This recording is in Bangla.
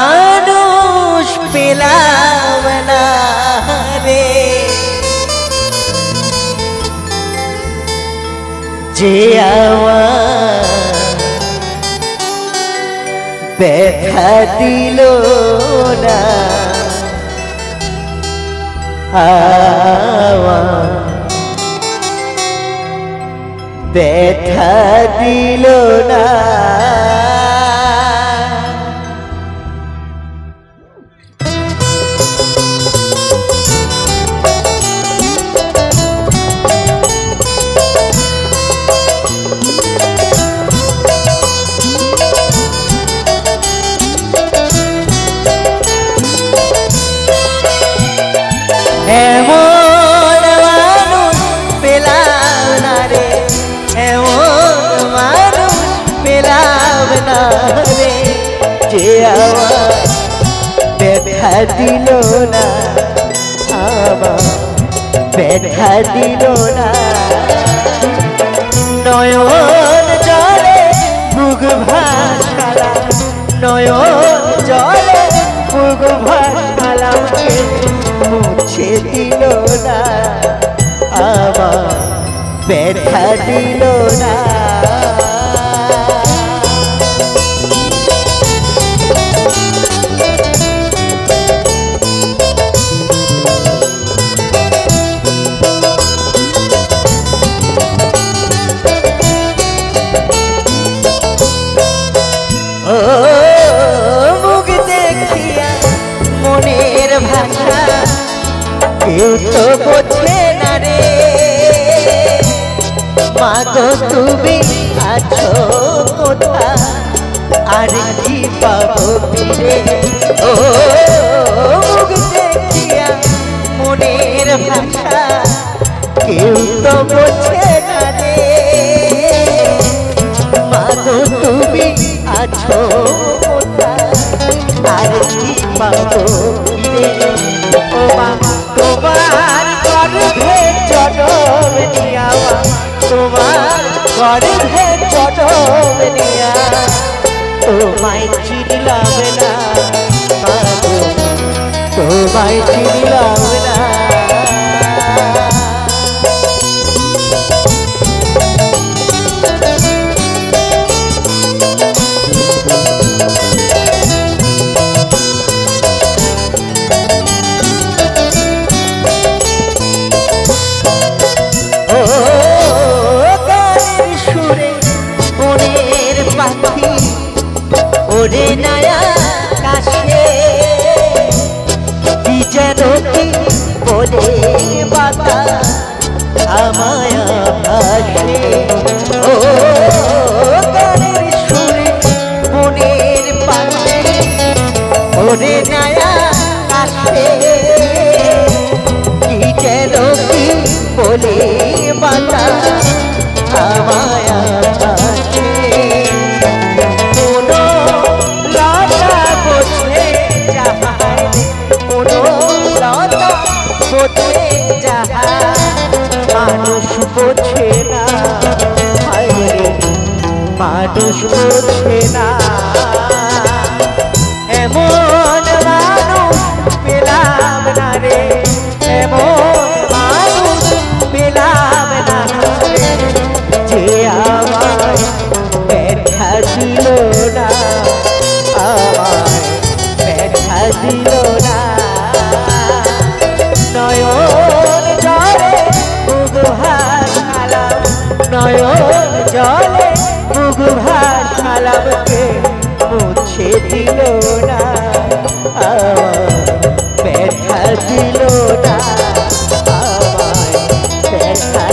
মানুষ পেলাম না রে, যে আমার ব্যথা দিল না, আমার ব্যথা দিল না। এমন মানুষ পেলাম না রে, এমন মানুষ পেলাম না রে, যে আমার ব্যথা দিল না, আমার ব্যথা দিল না। নয়ন জলে বুক ভাসালা, নয়ন জলে বুক ভাসালা, মুছে দিল না, আমার ব্যথা দিল না। ও মুখ দেখিয়া মনের ভাষা কেউ তো বোঝে না রে, মাগো তুমি আছো কোথায়, আর কি পাবো ফিরে। ও মুখ দেখিয়া মনের ভাষা কেউ তো বোঝে না রে, মাগো তুমি আছো কোথায়, আর কি পাবো ফিরে। ও মা তোমার গর্ভে জনম নিয়া, তোমার গর্ভে জনম নিয়া, তোমায় চিনলাম না, তোমায় চিনলাম না। ওরে নয়া কাশে কি যেন কি বলে বাতা আমায় ভাসে। ও গানের সুরে মনের পাশে, ওরে নয়া কাশে কি যেন কি বলে বাতা আমায় ভাসে। মানুষ বোঝে না, মানুষ বোঝে না, এমন মানুষ পেলাম না রে, এমন মানুষ পেলাম না রে, যে আমায় ব্যথা দিল না, আমায় ব্যথা দিল না। নয়ন জলে বুক ভাসালাম, নয়ন জলে বুক ভাসালাম, কে মুছে দিল না, আমায় ব্যথা দিল না, আমায় ব্যথা